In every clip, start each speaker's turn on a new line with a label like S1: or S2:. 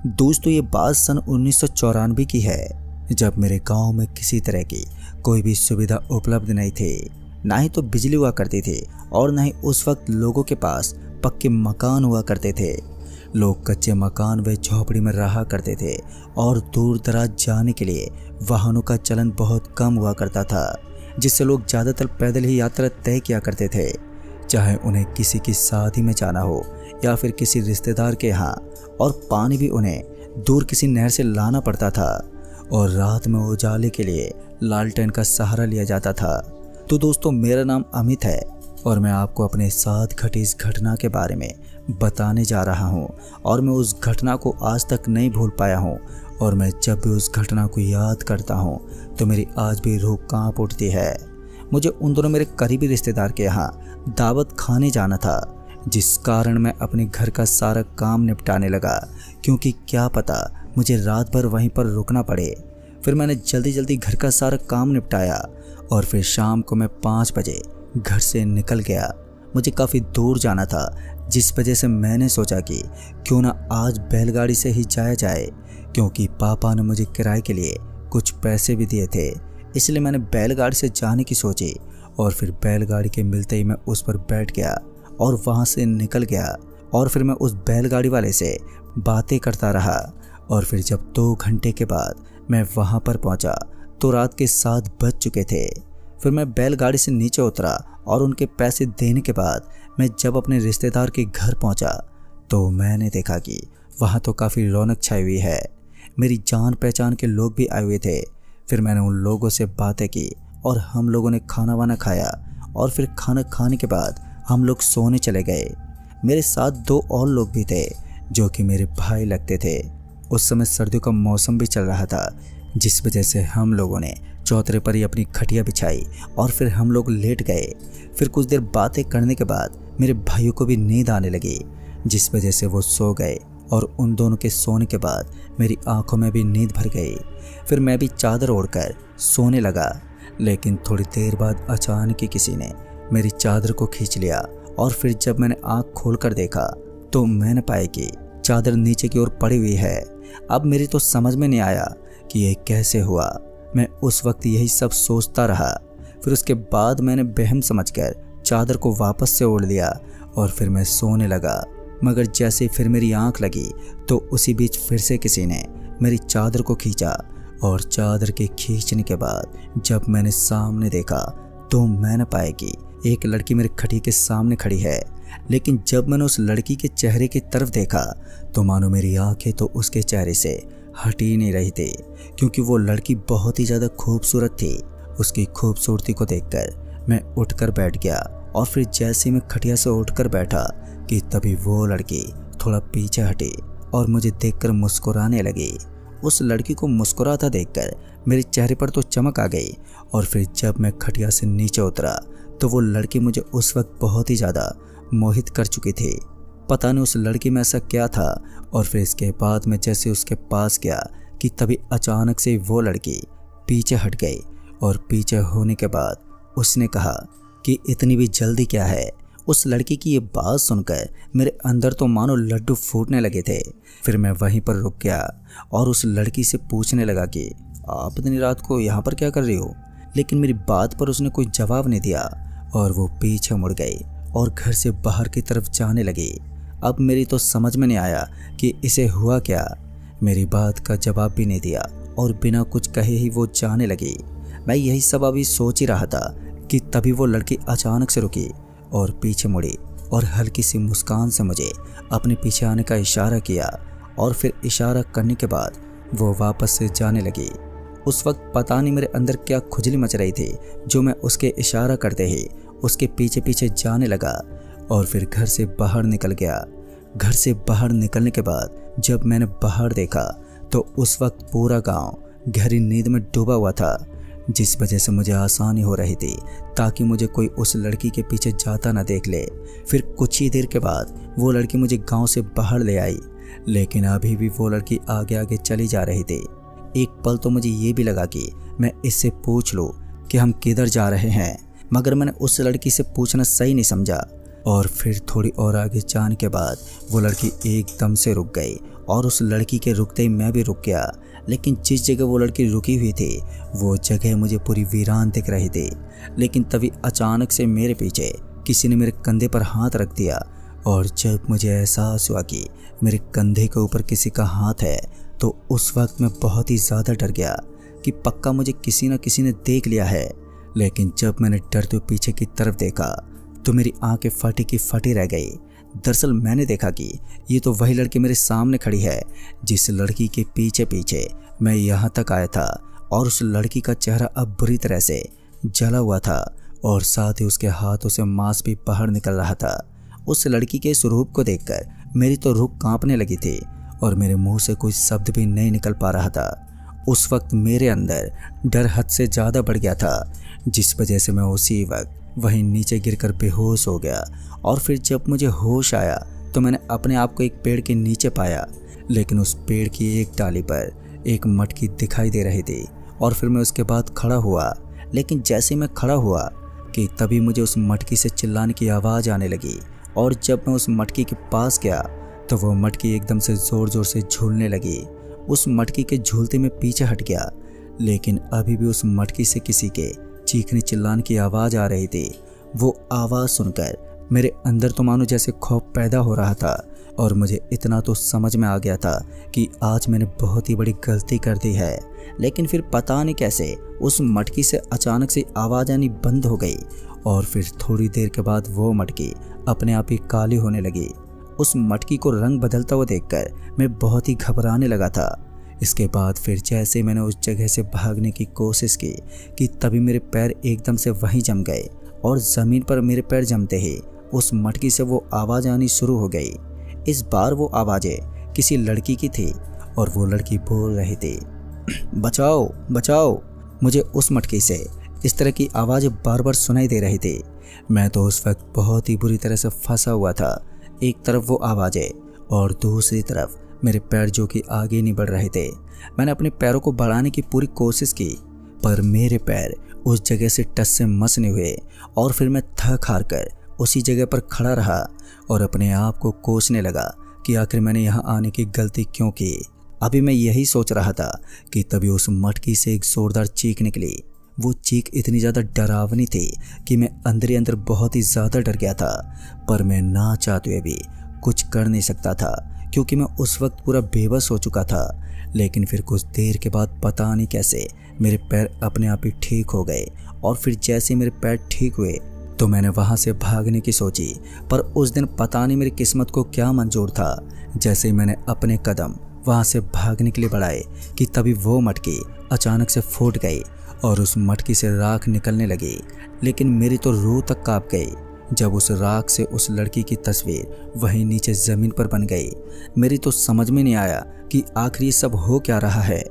S1: दोस्तों ये बात सन 1994 की है, जब मेरे गांव में किसी तरह की कोई भी सुविधा उपलब्ध नहीं थी। ना ही तो बिजली हुआ करती थी और ना ही उस वक्त लोगों के पास पक्के मकान हुआ करते थे। लोग कच्चे मकान व झोपड़ी में रहा करते थे और दूर दराज जाने के लिए वाहनों का चलन बहुत कम हुआ करता था, जिससे लोग ज़्यादातर पैदल ही यात्रा तय किया करते थे। चाहे उन्हें किसी की शादी में जाना हो या फिर किसी रिश्तेदार के यहाँ, और पानी भी उन्हें दूर किसी नहर से लाना पड़ता था और रात में उजाले के लिए लालटेन का सहारा लिया जाता था। तो दोस्तों मेरा नाम अमित है और मैं आपको अपने साथ घटी इस घटना के बारे में बताने जा रहा हूँ। और मैं उस घटना को आज तक नहीं भूल पाया हूँ और मैं जब भी उस घटना को याद करता हूँ तो मेरी आज भी रूह कांप उठती है। मुझे उन दोनों मेरे करीबी रिश्तेदार के यहाँ दावत खाने जाना था, जिस कारण मैं अपने घर का सारा काम निपटाने लगा, क्योंकि क्या पता मुझे रात भर वहीं पर रुकना पड़े। फिर मैंने जल्दी जल्दी घर का सारा काम निपटाया और फिर शाम को मैं 5 बजे घर से निकल गया। मुझे काफ़ी दूर जाना था, जिस वजह से मैंने सोचा कि क्यों ना आज बैलगाड़ी से ही जाया जाए, क्योंकि पापा ने मुझे किराए के लिए कुछ पैसे भी दिए थे। इसलिए मैंने बैलगाड़ी से जाने की सोची और फिर बैलगाड़ी के मिलते ही मैं उस पर बैठ गया और वहाँ से निकल गया। और फिर मैं उस बैलगाड़ी वाले से बातें करता रहा और फिर जब 2 घंटे के बाद मैं वहाँ पर पहुँचा तो रात के 7 बज चुके थे। फिर मैं बैलगाड़ी से नीचे उतरा और उनके पैसे देने के बाद मैं जब अपने रिश्तेदार के घर पहुँचा तो मैंने देखा कि वहाँ तो काफ़ी रौनक छाई हुई है। मेरी जान पहचान के लोग भी आए हुए थे। फिर मैंने उन लोगों से बातें की और हम लोगों ने खाना वाना खाया और फिर खाना खाने के बाद हम लोग सोने चले गए। मेरे साथ 2 और लोग भी थे जो कि मेरे भाई लगते थे। उस समय सर्दियों का मौसम भी चल रहा था, जिस वजह से हम लोगों ने चौतरे पर ही अपनी खटिया बिछाई और फिर हम लोग लेट गए। फिर कुछ देर बातें करने के बाद मेरे भाइयों को भी नींद आने लगी, जिस वजह से वो सो गए और उन दोनों के सोने के बाद मेरी आंखों में भी नींद भर गई। फिर मैं भी चादर ओढ़कर सोने लगा, लेकिन थोड़ी देर बाद अचानक ही किसी ने मेरी चादर को खींच लिया और फिर जब मैंने आंख खोलकर देखा तो मैंने पाया कि चादर नीचे की ओर पड़ी हुई है। अब मेरी तो समझ में नहीं आया कि ये कैसे हुआ। मैं उस वक्त यही सब सोचता रहा। फिर उसके बाद मैंने बहम समझकर चादर को वापस से ओढ़ लिया और फिर मैं सोने लगा। मगर जैसे फिर मेरी आंख लगी तो उसी बीच फिर से किसी ने मेरी चादर को खींचा और चादर के खींचने के बाद जब मैंने सामने देखा तो मैंने पाया कि एक लड़की मेरे खटिया के सामने खड़ी है। लेकिन जब मैंने उस लड़की के चेहरे की तरफ देखा तो मानो मेरी आंखें तो उसके चेहरे से हट ही नहीं रही थी, क्योंकि वो लड़की बहुत ही ज़्यादा खूबसूरत थी। उसकी खूबसूरती को देखकर मैं उठकर बैठ गया और फिर जैसे मैं खटिया से उठकर बैठा कि तभी वो लड़की थोड़ा पीछे हटी और मुझे देखकर मुस्कुराने लगी। उस लड़की को मुस्कुराता देखकर मेरे चेहरे पर तो चमक आ गई और फिर जब मैं खटिया से नीचे उतरा तो वो लड़की मुझे उस वक्त बहुत ही ज़्यादा मोहित कर चुकी थी। पता नहीं उस लड़की में ऐसा क्या था। और फिर इसके बाद मैं जैसे उसके पास गया कि तभी अचानक से वो लड़की पीछे हट गई और पीछे होने के बाद उसने कहा कि इतनी भी जल्दी क्या है। उस लड़की की ये बात सुनकर मेरे अंदर तो मानो लड्डू फूटने लगे थे। फिर मैं वहीं पर रुक गया और उस लड़की से पूछने लगा कि आप इतनी रात को यहाँ पर क्या कर रही हो। लेकिन मेरी बात पर उसने कोई जवाब नहीं दिया और वो पीछे मुड़ गई और घर से बाहर की तरफ जाने लगी। अब मेरी तो समझ में नहीं आया कि इसे हुआ क्या। मेरी बात का जवाब भी नहीं दिया और बिना कुछ कहे ही वो जाने लगी। मैं यही सब अभी सोच ही रहा था कि तभी वो लड़की अचानक से रुकी और पीछे मुड़ी और हल्की सी मुस्कान से मुझे अपने पीछे आने का इशारा किया और फिर इशारा करने के बाद वो वापस से जाने लगी। उस वक्त पता नहीं मेरे अंदर क्या खुजली मच रही थी, जो मैं उसके इशारा करते ही उसके पीछे पीछे जाने लगा और फिर घर से बाहर निकल गया। घर से बाहर निकलने के बाद जब मैंने बाहर देखा तो उस वक्त पूरा गांव गहरी नींद में डूबा हुआ था, जिस वजह से मुझे आसानी हो रही थी ताकि मुझे कोई उस लड़की के पीछे जाता ना देख ले। फिर कुछ ही देर के बाद वो लड़की मुझे गांव से बाहर ले आई, लेकिन अभी भी वो लड़की आगे आगे चली जा रही थी। एक पल तो मुझे ये भी लगा कि मैं इससे पूछ लूँ कि हम किधर जा रहे हैं, मगर मैंने उस लड़की से पूछना सही नहीं समझा और फिर थोड़ी और आगे जाने के बाद वो लड़की एकदम से रुक गई और उस लड़की के रुकते ही मैं भी रुक गया। लेकिन जिस जगह वो लड़की रुकी हुई थी वो जगह मुझे पूरी वीरान दिख रही थी। लेकिन तभी अचानक से मेरे पीछे किसी ने मेरे कंधे पर हाथ रख दिया और जब मुझे एहसास हुआ कि मेरे कंधे के ऊपर किसी का हाथ है तो उस वक्त मैं बहुत ही ज़्यादा डर गया कि पक्का मुझे किसी न किसी ने देख लिया है। लेकिन जब मैंने डरते हुए पीछे की तरफ देखा तो मेरी आंखें फटी की फटी रह गई। दरअसल मैंने देखा कि ये तो वही लड़की मेरे सामने खड़ी है जिस लड़की के पीछे पीछे मैं यहाँ तक आया था। और उस लड़की का चेहरा अब बुरी तरह से जला हुआ था और साथ ही उसके हाथों से मांस भी बाहर निकल रहा था। उस लड़की के स्वरूप को देखकर मेरी तो रूह कांपने लगी थी और मेरे मुंह से कोई शब्द भी नहीं निकल पा रहा था। उस वक्त मेरे अंदर डर हद से ज़्यादा बढ़ गया था जिस वजह से मैं उसी वक्त वहीं नीचे गिरकर बेहोश हो गया। और फिर जब मुझे होश आया तो मैंने अपने आप को एक पेड़ के नीचे पाया। लेकिन उस पेड़ की एक डाली पर एक मटकी दिखाई दे रही थी और फिर मैं उसके बाद खड़ा हुआ। लेकिन जैसे मैं खड़ा हुआ कि तभी मुझे उस मटकी से चिल्लाने की आवाज़ आने लगी। और जब मैं उस मटकी के पास गया तो वो मटकी एकदम से ज़ोर ज़ोर से झूलने लगी। उस मटकी के झूलते में पीछे हट गया लेकिन अभी भी उस मटकी से किसी के चीखने चिल्लाने की आवाज़ आ रही थी। वो आवाज़ सुनकर मेरे अंदर तो मानो जैसे खौफ पैदा हो रहा था और मुझे इतना तो समझ में आ गया था कि आज मैंने बहुत ही बड़ी गलती कर दी है। लेकिन फिर पता नहीं कैसे उस मटकी से अचानक से आवाज़ आनी बंद हो गई और फिर थोड़ी देर के बाद वो मटकी अपने आप ही काली होने लगी। उस मटकी को रंग बदलता हुआ देखकर मैं बहुत ही घबराने लगा था। इसके बाद फिर जैसे मैंने उस जगह से भागने की कोशिश की कि तभी मेरे पैर एकदम से वहीं जम गए और ज़मीन पर मेरे पैर जमते ही उस मटकी से वो आवाज़ आनी शुरू हो गई। इस बार वो आवाज़ें किसी लड़की की थी और वो लड़की बोल रही थी, बचाओ बचाओ। मुझे उस मटकी से इस तरह की आवाज़ें बार बार सुनाई दे रही थी। मैं तो उस वक्त बहुत ही बुरी तरह से फंसा हुआ था। एक तरफ वो आवाज़ें और दूसरी तरफ मेरे पैर जो कि आगे नहीं बढ़ रहे थे। मैंने अपने पैरों को बढ़ाने की पूरी कोशिश की पर मेरे पैर उस जगह से टस से मस नहीं हुए और फिर मैं थक हार कर उसी जगह पर खड़ा रहा और अपने आप को कोसने लगा कि आखिर मैंने यहाँ आने की गलती क्यों की। अभी मैं यही सोच रहा था कि तभी उस मटकी से एक जोरदार चीख निकली। वो चीख इतनी ज़्यादा डरावनी थी कि मैं अंदर ही अंदर बहुत ही ज़्यादा डर गया था पर मैं ना चाहते हुए भी कुछ कर नहीं सकता था क्योंकि मैं उस वक्त पूरा बेबस हो चुका था। लेकिन फिर कुछ देर के बाद पता नहीं कैसे मेरे पैर अपने आप ही ठीक हो गए और फिर जैसे मेरे पैर ठीक हुए तो मैंने वहाँ से भागने की सोची। पर उस दिन पता नहीं मेरी किस्मत को क्या मंजूर था। जैसे ही मैंने अपने कदम वहाँ से भागने के लिए बढ़ाए कि तभी वो मटकी अचानक से फूट गई और उस मटकी से राख निकलने लगी। लेकिन मेरी तो रूह तक कांप गई जब उस राख से उस लड़की की तस्वीर वहीं नीचे ज़मीन पर बन गई। मेरी तो समझ में नहीं आया कि आखिर ये सब हो क्या रहा है।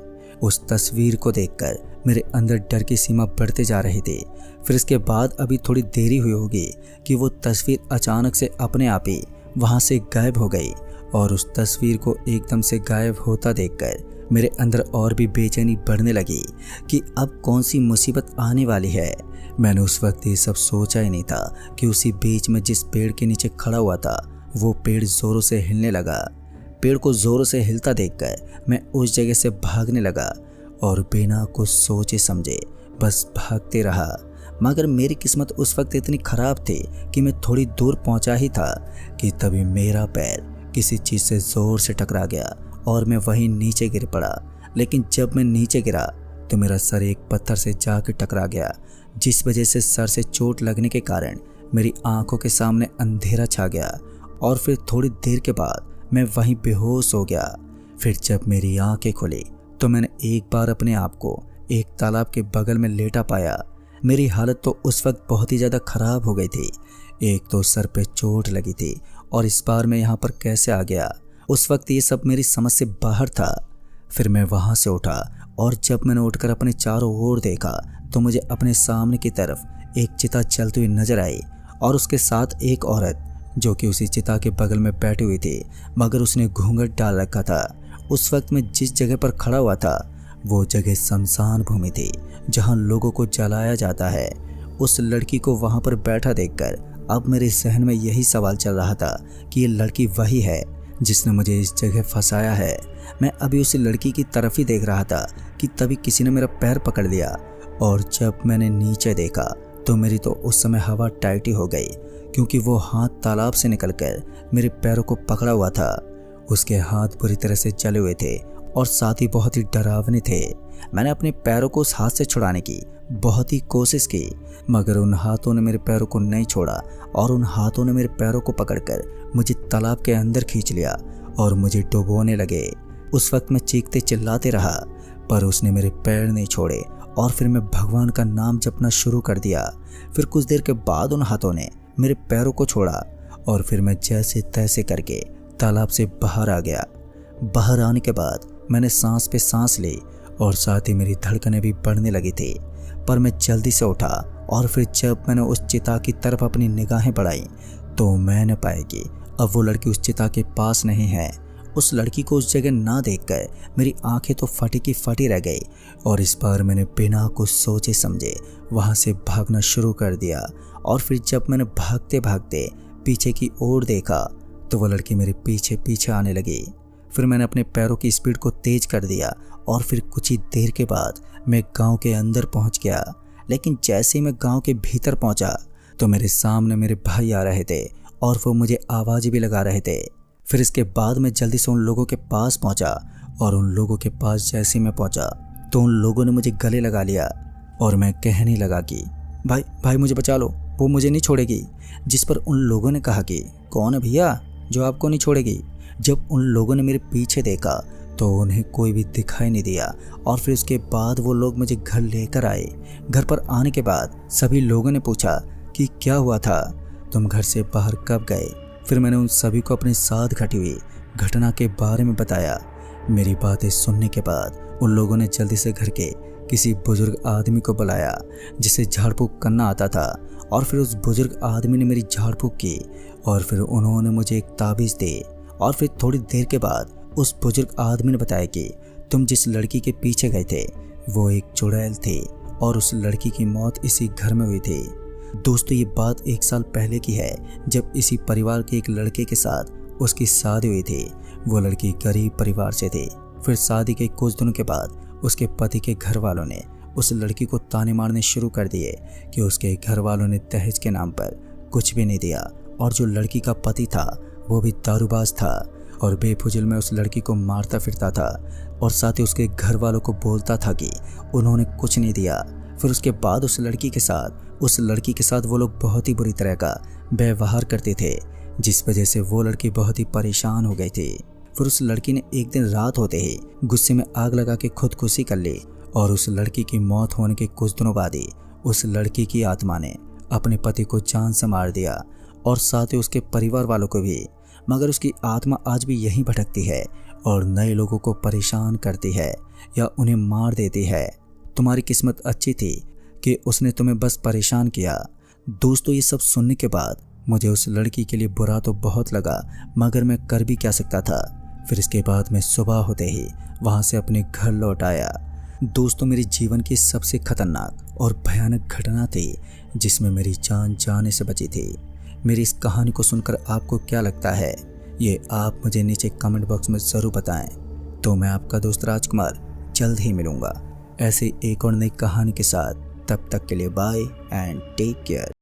S1: उस तस्वीर को देखकर मेरे अंदर डर की सीमा बढ़ते जा रही थी। फिर इसके बाद अभी थोड़ी देरी हुई होगी कि वो तस्वीर अचानक से अपने आप ही वहाँ से गायब हो गई और उस तस्वीर को एकदम से गायब होता देखकर मेरे अंदर और भी बेचैनी बढ़ने लगी कि अब कौन सी मुसीबत आने वाली है। मैंने उस वक्त ये सब सोचा ही नहीं था कि उसी बीच में जिस पेड़ के नीचे खड़ा हुआ था वो पेड़ ज़ोरों से हिलने लगा। पेड़ को ज़ोरों से हिलता देखकर मैं उस जगह से भागने लगा और बिना कुछ सोचे समझे बस भागते रहा। मगर मेरी किस्मत उस वक्त इतनी ख़राब थी कि मैं थोड़ी दूर पहुंचा ही था कि तभी मेरा पैर किसी चीज़ से ज़ोर से टकरा गया और मैं वहीं नीचे गिर पड़ा। लेकिन जब मैं नीचे गिरा तो मेरा सर एक पत्थर से जाकर टकरा गया जिस वजह से सर से चोट लगने के कारण मेरी आंखों के सामने अंधेरा छा गया और फिर थोड़ी देर के बाद मैं वहीं बेहोश हो गया। फिर जब मेरी आंखें खुली तो मैंने एक बार अपने आप को एक तालाब के बगल में लेटा पाया। मेरी हालत तो उस वक्त बहुत ही ज़्यादा ख़राब हो गई थी। एक तो सर पे चोट लगी थी और इस बार मैं यहाँ पर कैसे आ गया, उस वक्त ये सब मेरी समझ से बाहर था। फिर मैं वहाँ से उठा और जब मैंने उठकर अपने चारों ओर देखा तो मुझे अपने सामने की तरफ एक चिता चलती हुई नजर आई और उसके साथ एक औरत जो कि उसी चिता के बगल में बैठी हुई थी मगर उसने घूंघट डाल रखा था। उस वक्त मैं जिस जगह पर खड़ा हुआ था वो जगह शमशान भूमि थी जहाँ लोगों को जलाया जाता है। उस लड़की को वहाँ पर बैठा देखकर अब मेरे जहन में यही सवाल चल रहा था कि ये लड़की वही है जिसने मुझे इस जगह फंसाया है। मैं अभी उस लड़की की तरफ ही देख रहा था कि तभी किसी ने मेरा पैर पकड़ लिया और जब मैंने नीचे देखा तो मेरी तो उस समय हवा टाइट ही हो गई, क्योंकि वो हाथ तालाब से निकलकर मेरे पैरों को पकड़ा हुआ था। उसके हाथ बुरी तरह से जले हुए थे और साथ ही बहुत ही डरावने थे। मैंने अपने पैरों को उस हाथ से छुड़ाने की बहुत ही कोशिश की, मगर उन हाथों ने मेरे पैरों को नहीं छोड़ा और उन हाथों ने मेरे पैरों को पकड़कर मुझे तालाब के अंदर खींच लिया और मुझे डुबोने लगे। उस वक्त मैं चीखते चिल्लाते रहा, पर उसने मेरे पैर नहीं छोड़े और फिर मैं भगवान का नाम जपना शुरू कर दिया। फिर कुछ देर के बाद उन हाथों ने मेरे पैरों को छोड़ा और फिर मैं जैसे तैसे करके तालाब से बाहर आ गया। बाहर आने के बाद मैंने सांस पे सांस ली और साथ ही मेरी धड़कनें भी बढ़ने लगी थी, पर मैं जल्दी से उठा और फिर जब मैंने उस चिता की तरफ अपनी निगाहें बढ़ाई तो मैंने पाया कि अब वो लड़की उस चिता के पास नहीं है। उस लड़की को उस जगह ना देखकर मेरी आंखें तो फटी की फटी रह गई और इस बार मैंने बिना कुछ सोचे समझे वहां से भागना शुरू कर दिया। और फिर जब मैंने भागते भागते पीछे की ओर देखा तो वो लड़की मेरे पीछे पीछे आने लगी। फिर मैंने अपने पैरों की स्पीड को तेज कर दिया और फिर कुछ ही देर के बाद मैं गांव के अंदर पहुंच गया। लेकिन जैसे ही मैं गांव के भीतर पहुंचा तो मेरे सामने मेरे भाई आ रहे थे और वो मुझे आवाज़ भी लगा रहे थे। फिर इसके बाद मैं जल्दी से उन लोगों के पास पहुंचा और उन लोगों के पास जैसे ही मैं पहुंचा तो उन लोगों ने मुझे गले लगा लिया और मैं कहने लगा कि भाई भाई मुझे बचा लो, वो मुझे नहीं छोड़ेगी। जिस पर उन लोगों ने कहा कि कौन है भैया जो आपको नहीं छोड़ेगी। जब उन लोगों ने मेरे पीछे देखा तो उन्हें कोई भी दिखाई नहीं दिया और फिर उसके बाद वो लोग मुझे घर लेकर आए। घर पर आने के बाद सभी लोगों ने पूछा कि क्या हुआ था, तुम घर से बाहर कब गए। फिर मैंने उन सभी को अपने साथ घटी हुई घटना के बारे में बताया। मेरी बातें सुनने के बाद उन लोगों ने जल्दी से घर के किसी बुजुर्ग आदमी को बुलाया जिसे झाड़ फूक करना आता था और फिर उस बुजुर्ग आदमी ने मेरी झाड़ फूक की और फिर उन्होंने मुझे एक ताबीज़ दी। और फिर थोड़ी देर के बाद उस बुजुर्ग आदमी ने बताया कि तुम जिस लड़की के पीछे गए थे वो एक चुड़ैल थी और उस लड़की की मौत इसी घर में हुई थी। दोस्तों, ये बात 1 साल पहले की है जब इसी परिवार के एक लड़के के साथ उसकी शादी हुई थी। वो लड़की गरीब परिवार से थी। फिर शादी के कुछ दिनों के बाद उसके पति के घर वालों ने उस लड़की को ताने मारने शुरू कर दिए कि उसके घर वालों ने दहेज के नाम पर कुछ भी नहीं दिया और जो लड़की का पति था वो भी दारूबाज था और बेफुजिल में उस लड़की को मारता फिरता था और साथ ही उसके घर वालों को बोलता था कि उन्होंने कुछ नहीं दिया। फिर उसके बाद उस लड़की के साथ वो लोग बहुत ही बुरी तरह का व्यवहार करते थे, जिस वजह से वो लड़की बहुत ही परेशान हो गई थी। फिर उस लड़की ने एक दिन रात होते ही गुस्से में आग लगा के खुदकुशी कर ली और उस लड़की की मौत होने के कुछ दिनों बाद ही उस लड़की की आत्मा ने अपने पति को जान से मार दिया और साथ ही उसके परिवार वालों को भी। मगर उसकी आत्मा आज भी यहीं भटकती है और नए लोगों को परेशान करती है या उन्हें मार देती है। तुम्हारी किस्मत अच्छी थी कि उसने तुम्हें बस परेशान किया। दोस्तों, ये सब सुनने के बाद मुझे उस लड़की के लिए बुरा तो बहुत लगा, मगर मैं कर भी क्या सकता था। फिर इसके बाद मैं सुबह होते ही वहाँ से अपने घर लौट आया। दोस्तों, मेरे जीवन की सबसे खतरनाक और भयानक घटना थी जिसमें मेरी जान जाने से बची थी। मेरी इस कहानी को सुनकर आपको क्या लगता है, ये आप मुझे नीचे कमेंट बॉक्स में ज़रूर बताएं। तो मैं आपका दोस्त राजकुमार जल्द ही मिलूँगा ऐसे एक और नई कहानी के साथ। तब तक के लिए बाय एंड टेक केयर।